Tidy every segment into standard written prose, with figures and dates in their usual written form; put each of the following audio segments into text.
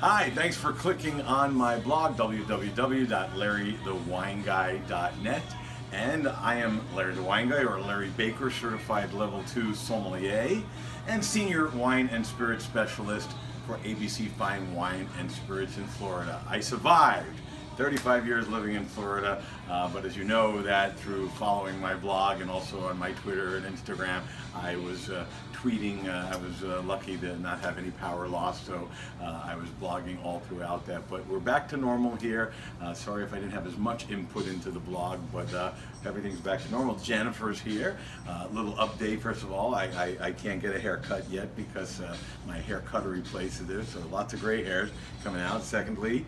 Hi, thanks for clicking on my blog, www.larrythewineguy.net. And I am Larry the Wine Guy, or Larry Baker, certified level 2 sommelier and senior wine and spirit specialist for ABC Fine Wine and Spirits in Florida. I survived 35 years living in Florida, but as you know that through following my blog and also on my Twitter and Instagram, I was tweeting. I was lucky to not have any power loss, so I was blogging all throughout that. But we're back to normal here. Sorry if I didn't have as much input into the blog, but everything's back to normal. Jennifer's here. Little update, first of all, I can't get a haircut yet because my hair cutter replaced it, so lots of gray hairs coming out. Secondly,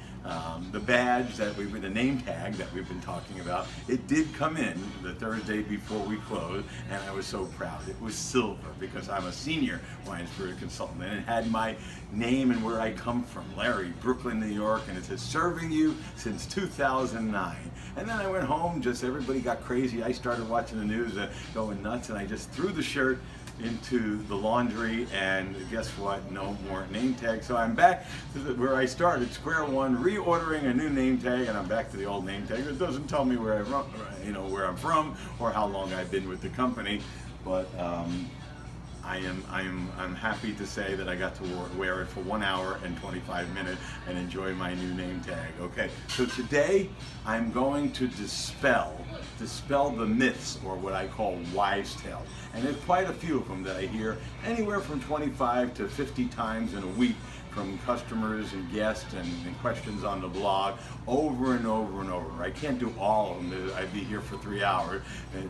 the badge the name tag that we've been talking about, it did come in the Thursday before we closed, and I was so proud. It was silver because I'm a senior wine spirit consultant, and it had my name and where I come from, Larry, Brooklyn, New York, and it says serving you since 2009. And then I went home, just everybody got crazy. I started watching the news, going nuts, and I just threw the shirt into the laundry, and guess what? No more name tag. So I'm back to where I started, square one, reordering a new name tag, and I'm back to the old name tag. It doesn't tell me where I'm from or how long I've been with the company, but I'm happy to say that I got to wear it for 1 hour and 25 minutes and enjoy my new name tag. Okay, so today I'm going to dispel the myths, or what I call wives' tales. And there's quite a few of them that I hear anywhere from 25 to 50 times in a week from customers and guests and questions on the blog over and over and over. I can't do all of them. I'd be here for 3 hours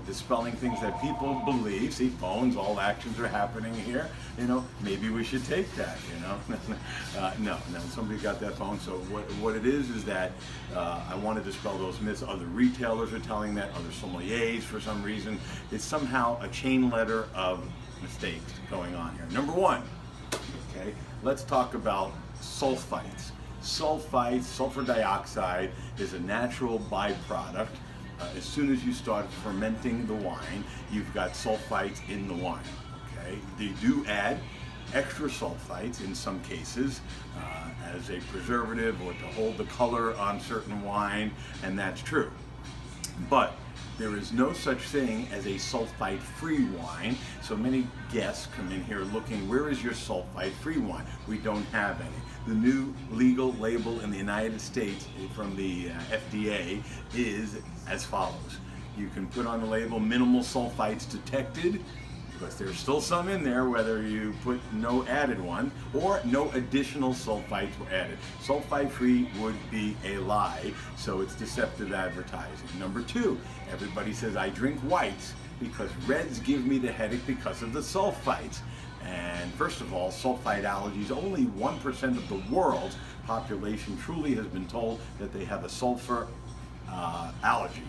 dispelling things that people believe. See, phones, all actions are happening here. Maybe we should take that, no, somebody got that phone. So what it is that I want to dispel those myths. Other retailers are telling that, other sommeliers for some reason. It's somehow a chain letter of mistakes going on here. Number one, okay, let's talk about sulfites. Sulfites, sulfur dioxide, is a natural byproduct. As soon as you start fermenting the wine, you've got sulfites in the wine. Okay, they do add extra sulfites in some cases as a preservative or to hold the color on certain wine, and that's true. But there is no such thing as a sulfite-free wine. So many guests come in here looking, where is your sulfite-free wine? We don't have any. The new legal label in the United States from the FDA is as follows. You can put on the label minimal sulfites detected, because there's still some in there, whether you put no added one or no additional sulfites were added. Sulfite-free would be a lie, so it's deceptive advertising. Number two, everybody says I drink whites because reds give me the headache because of the sulfites. And first of all, sulfite allergies, only 1% of the world's population truly has been told that they have a sulfur allergy.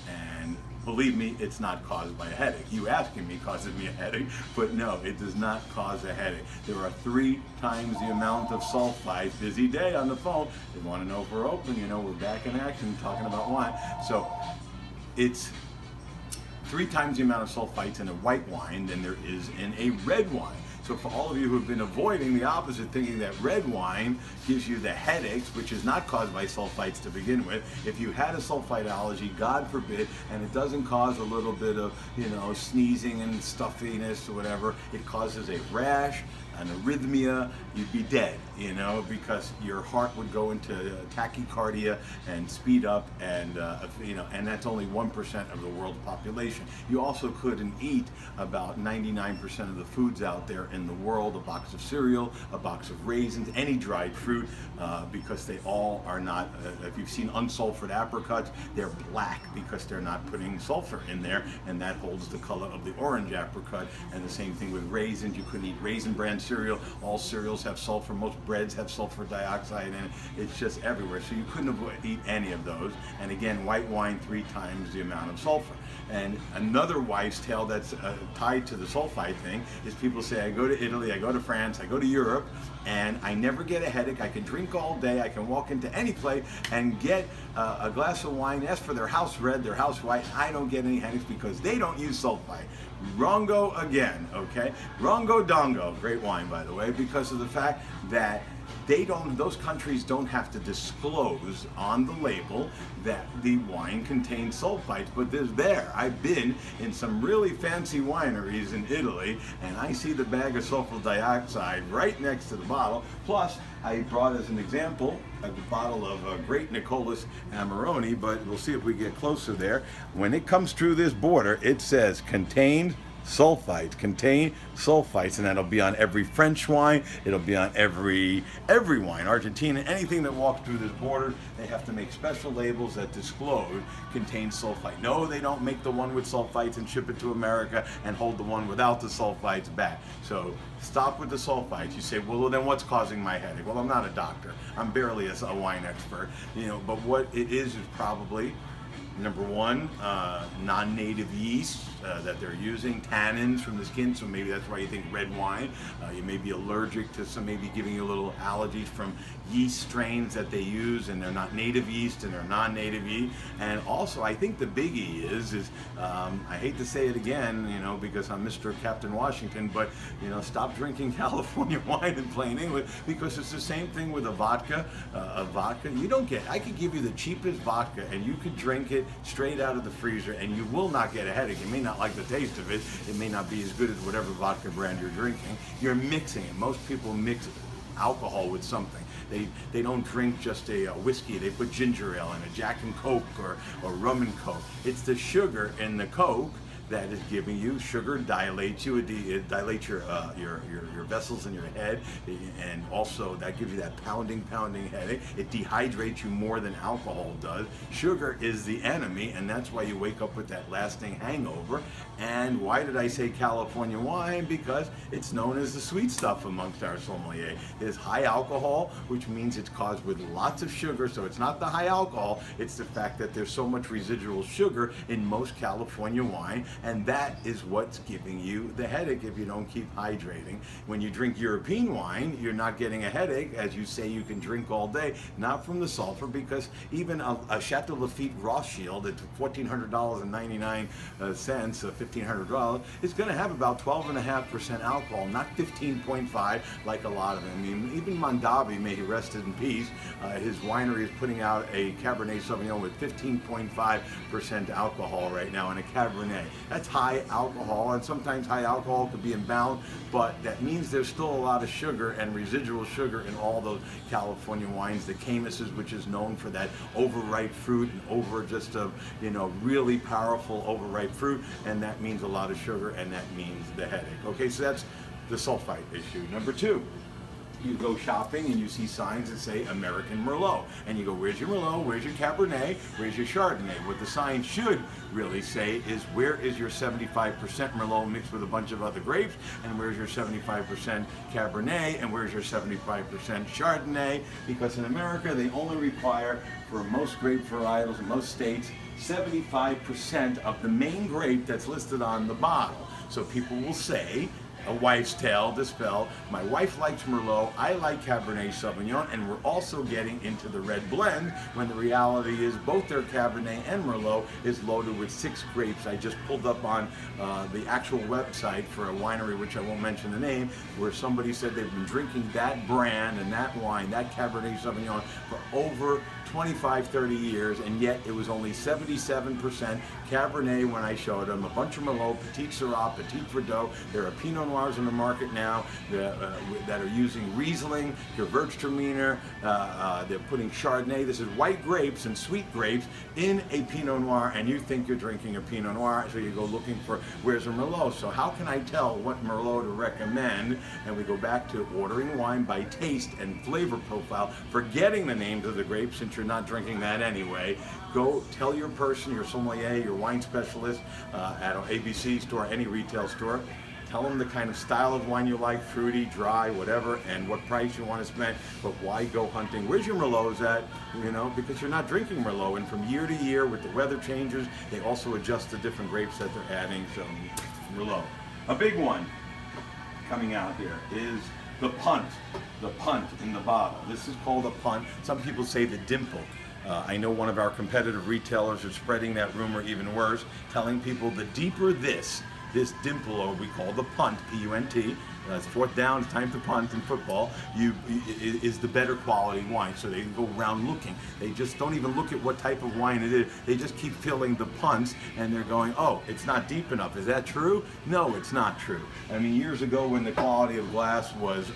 And believe me, it's not caused by a headache. You asking me causes me a headache, but no, it does not cause a headache. There are 3 times the amount of sulfites. Busy day on the phone. They want to know if we're open. We're back in action talking about wine. So it's 3 times the amount of sulfites in a white wine than there is in a red wine. So for all of you who have been avoiding the opposite, thinking that red wine gives you the headaches, which is not caused by sulfites to begin with. If you had a sulfite allergy, God forbid, and it doesn't cause a little bit of, sneezing and stuffiness or whatever, it causes a rash, an arrhythmia, you'd be dead, because your heart would go into tachycardia and speed up, and and that's only 1% of the world's population. You also couldn't eat about 99% of the foods out there in the world, a box of cereal, a box of raisins, any dried fruit, because they all are not, if you've seen unsulfured apricots, they're black because they're not putting sulfur in there, and that holds the color of the orange apricot. And the same thing with raisins. You couldn't eat Raisin Bran cereal. All cereals have sulfur. Most breads have sulfur dioxide in it. It's just everywhere. So you couldn't eat any of those. And again, white wine, 3 times the amount of sulfur. And another wives' tale that's tied to the sulfite thing is people say, I go to Italy, I go to France, I go to Europe, and I never get a headache. I can drink all day. I can walk into any place and get a glass of wine, ask for their house red, their house white. I don't get any headaches because they don't use sulfite. Wrongo again, okay? Wrongo dongo, great wine, by the way, because of the fact that those countries don't have to disclose on the label that the wine contains sulfites, but there's there. I've been in some really fancy wineries in Italy, and I see the bag of sulfur dioxide right next to the bottle. Plus, I brought as an example a bottle of Great Nicholas Amarone, but we'll see if we get closer there. When it comes through this border, it says contained sulfites, and that'll be on every French wine. It'll be on every wine. Argentina, anything that walks through this border, they have to make special labels that disclose contains sulfite. No, they don't make the one with sulfites and ship it to America and hold the one without the sulfites back. So stop with the sulfites. You say, well, then what's causing my headache? Well, I'm not a doctor. I'm barely a wine expert, but what it is probably number one, non-native yeast that they're using, tannins from the skin, so maybe that's why you think red wine. You may be allergic to some, maybe giving you a little allergies from yeast strains that they use, and they're not native yeast and they're non-native yeast. And also, I think the biggie is I hate to say it again, because I'm Mr. Captain Washington, but stop drinking California wine in plain English, because it's the same thing with a vodka. I could give you the cheapest vodka and you could drink it straight out of the freezer and you will not get a headache. You may not like the taste of it. It may not be as good as whatever vodka brand you're drinking. You're mixing it. Most people mix alcohol with something. They don't drink just a whiskey. They put ginger ale in a Jack and Coke or rum and Coke. It's the sugar in the Coke that is giving you. Sugar dilates you. It dilates your vessels in your head, and also that gives you that pounding headache. It dehydrates you more than alcohol does. Sugar is the enemy, and that's why you wake up with that lasting hangover. And why did I say California wine? Because it's known as the sweet stuff amongst our sommelier. There's high alcohol, which means it's caused with lots of sugar, so it's not the high alcohol, it's the fact that there's so much residual sugar in most California wine, and that is what's giving you the headache if you don't keep hydrating. When you drink European wine, you're not getting a headache, as you say you can drink all day, not from the sulfur, because even a Chateau Lafite Rothschild at $1,400.99, $1,500, is going to have about 12.5% alcohol, not 15.5 like a lot of them. I mean, even Mondavi, may he rest in peace, his winery is putting out a Cabernet Sauvignon with 15.5% alcohol right now in a Cabernet. That's high alcohol, and sometimes high alcohol could be in balance, but that means there's still a lot of sugar and residual sugar in all those California wines. The Caymuses, which is known for that overripe fruit and really powerful overripe fruit, and that means a lot of sugar, and that means the headache. Okay, so that's the sulfite issue. Number two, you go shopping and you see signs that say American Merlot, and you go, where's your Merlot, where's your Cabernet, where's your Chardonnay? What the sign should really say is, where is your 75% Merlot mixed with a bunch of other grapes, and where's your 75% Cabernet, and where's your 75% Chardonnay? Because in America, they only require, for most grape varietals in most states, 75% of the main grape that's listed on the bottle. So people will say, a wife's tale, Dispelled, my wife likes Merlot, I like Cabernet Sauvignon, and we're also getting into the red blend, when the reality is both their Cabernet and Merlot is loaded with 6 grapes. I just pulled up on the actual website for a winery, which I won't mention the name, where somebody said they've been drinking that brand and that wine, that Cabernet Sauvignon, for over 25, 30 years, and yet it was only 77% Cabernet when I showed them. A bunch of Merlot, Petit Syrah, Petit Verdot. There are Pinot Noirs in the market now that are using Riesling, Gewürztraminer. They're putting Chardonnay. This is white grapes and sweet grapes in a Pinot Noir, and you think you're drinking a Pinot Noir, so you go looking for, where's a Merlot? So how can I tell what Merlot to recommend? And we go back to ordering wine by taste and flavor profile, forgetting the names of the grapes, since you're not drinking that anyway. Go tell your person, your sommelier, your wine specialist at an ABC store, any retail store. Tell them the kind of style of wine you like, fruity, dry, whatever, and what price you want to spend. But why go hunting? Where's your Merlots at? Because you're not drinking Merlot. And from year to year, with the weather changes, they also adjust the different grapes that they're adding. So Merlot. A big one coming out here is the punt in the bottle. This is called a punt. Some people say the dimple. I know one of our competitive retailers is spreading that rumor even worse, telling people the deeper this dimple, or we call the punt, P-U-N-T, it's fourth down, it's time to punt in football, is the better quality wine. So they go around looking. They just don't even look at what type of wine it is. They just keep filling the punts, and they're going, oh, it's not deep enough. Is that true? No, it's not true. I mean, years ago when the quality of glass was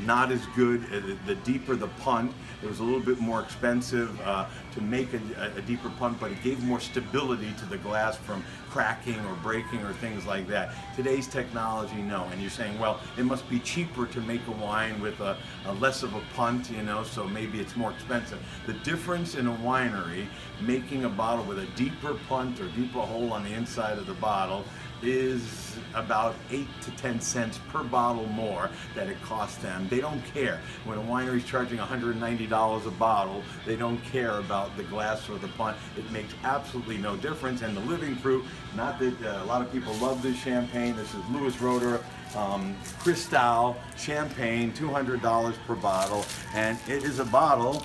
not as good, the deeper the punt, it was a little bit more expensive to make a deeper punt, but it gave more stability to the glass from cracking or breaking or things like that. Today's technology, no. And you're saying, well, it must be cheaper to make a wine with a less of a punt, you know, so maybe it's more expensive. The difference in a winery making a bottle with a deeper punt or deeper hole on the inside of the bottle is about 8 to 10 cents per bottle more that it costs them. They don't care. When a winery's charging $190 a bottle, they don't care about the glass or the punt. It makes absolutely no difference. And the living proof, not that a lot of people love this champagne. This is Louis Roeder Cristal champagne, $200 per bottle, and it is a bottle.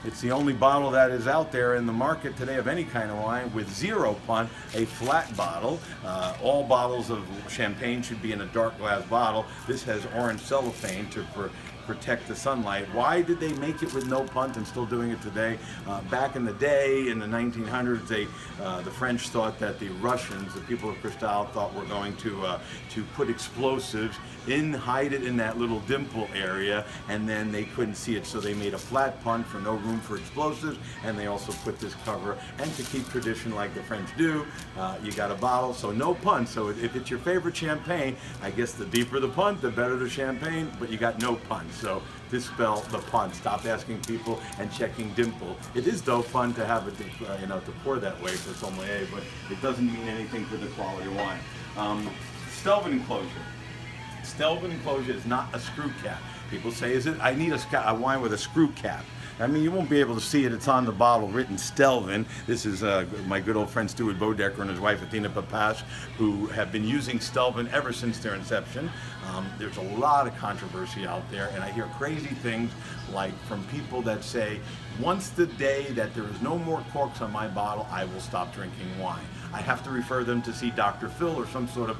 It's the only bottle that is out there in the market today of any kind of wine with zero punt, a flat bottle. All bottles of champagne should be in a dark glass bottle. This has orange cellophane to protect the sunlight. Why did they make it with no punt and still doing it today? Back in the day, in the 1900s, the French thought that the Russians, the people of Cristal, thought were going to put explosives hide it in that little dimple area, and then they couldn't see it, so they made a flat punt for no room for explosives, and they also put this cover. And to keep tradition like the French do, you got a bottle, so no punt. So if it's your favorite champagne, I guess the deeper the punt, the better the champagne, but you got no punt. So dispel the punt. Stop asking people and checking dimple. It is though fun to have it, to pour that way for sommelier, but it doesn't mean anything for the quality of wine. Stelvin enclosure. Stelvin enclosure is not a screw cap. People say, I need a wine with a screw cap. I mean, you won't be able to see it. It's on the bottle, written Stelvin. This is my good old friend Stuart Bodecker and his wife Athena Papash, who have been using Stelvin ever since their inception. There's a lot of controversy out there, and I hear crazy things like from people that say, once the day that there is no more corks on my bottle, I will stop drinking wine. I have to refer them to see Dr. Phil or some sort of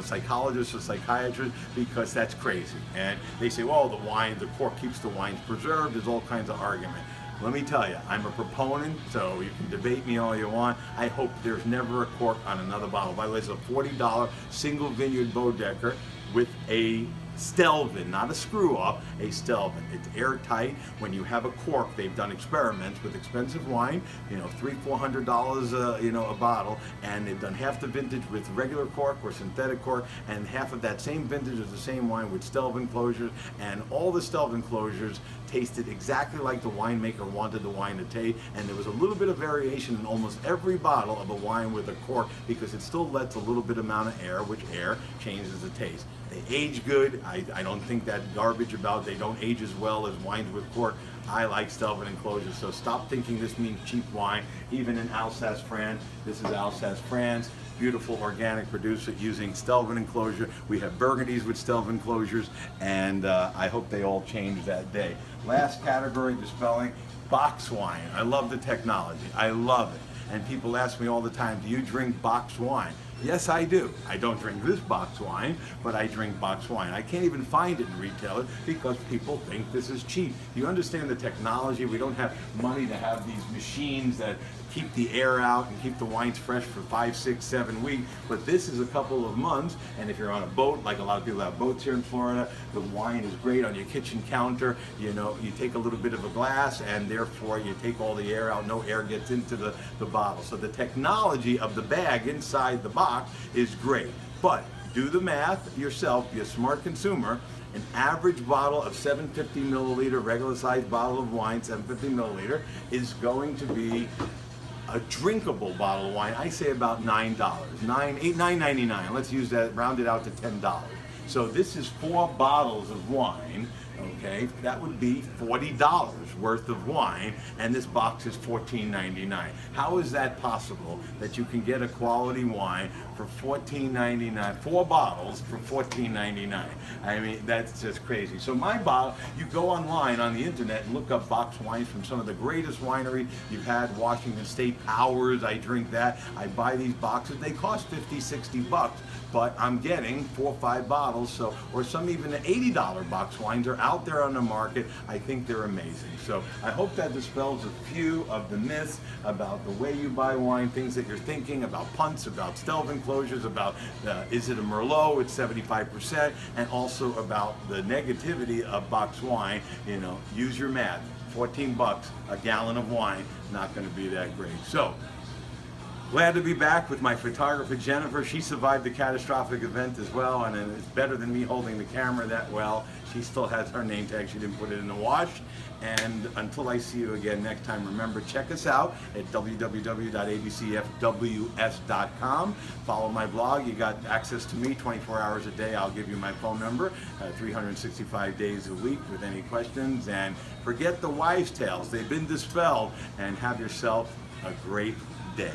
psychologist or psychiatrist, because that's crazy. And they say, well, the cork keeps the wines preserved. There's all kinds of argument. Let me tell you, I'm a proponent, so you can debate me all you want. I hope there's never a cork on another bottle. By the way, it's a $40 single vineyard Bodecker with a Stelvin, not a screw up, a Stelvin. It's airtight. When you have a cork, they've done experiments with expensive wine, $300-400 a bottle, and they've done half the vintage with regular cork or synthetic cork, and half of that same vintage is the same wine with Stelvin closures, and all the Stelvin closures tasted exactly like the winemaker wanted the wine to taste, and there was a little bit of variation in almost every bottle of a wine with a cork, because it still lets a little bit amount of air, which air changes the taste. They age good. I don't think that garbage about they don't age as well as wines with cork. I like Stelvin enclosures, so stop thinking this means cheap wine. Even in Alsace, France, this is Alsace, France, beautiful organic producer using Stelvin enclosure. We have Burgundies with Stelvin closures, and I hope they all change that day. Last category, dispelling, box wine. I love the technology. I love it. And people ask me all the time, do you drink box wine? Yes, I do. I don't drink this box wine, but I drink box wine. I can't even find it in retailers because people think this is cheap. You understand the technology? We don't have money to have these machines that keep the air out and keep the wines fresh for 5, 6, 7 weeks. But this is a couple of months, and if you're on a boat, like a lot of people have boats here in Florida, the wine is great on your kitchen counter. You take a little bit of a glass, and therefore you take all the air out. No air gets into the bottle. So the technology of the bag inside the box is great. But do the math yourself. Be a smart consumer. An average bottle of 750 milliliter, regular sized bottle of wine, 750 milliliter, is going to be a drinkable bottle of wine, I say about $9, $9.99. Let's use that, round it out to $10. So this is 4 bottles of wine, okay? That would be $40 worth of wine, and this box is $14.99. How is that possible that you can get a quality wine for $14.99, 4 bottles for $14.99? I mean, that's just crazy. So my bottle, you go online on the internet and look up box wines from some of the greatest wineries you've had. Washington State Powers, I drink that. I buy these boxes. They cost $50, $60. but I'm getting 4 or 5 bottles, so, or some even $80 box wines are out there on the market. I think they're amazing. So I hope that dispels a few of the myths about the way you buy wine, things that you're thinking about punts, about stealth enclosures, about is it a Merlot, it's 75%, and also about the negativity of box wine. You know, use your math. 14 bucks a gallon of wine, not going to be that great. So glad to be back with my photographer Jennifer. She survived the catastrophic event as well, and it's better than me holding the camera that well. She still has her name tag. She didn't put it in the wash. And until I see you again next time, remember, check us out at www.abcfws.com. Follow my blog. You got access to me 24 hours a day. I'll give you my phone number 365 days a week with any questions. And forget the wives' tales. They've been dispelled. And have yourself a great day.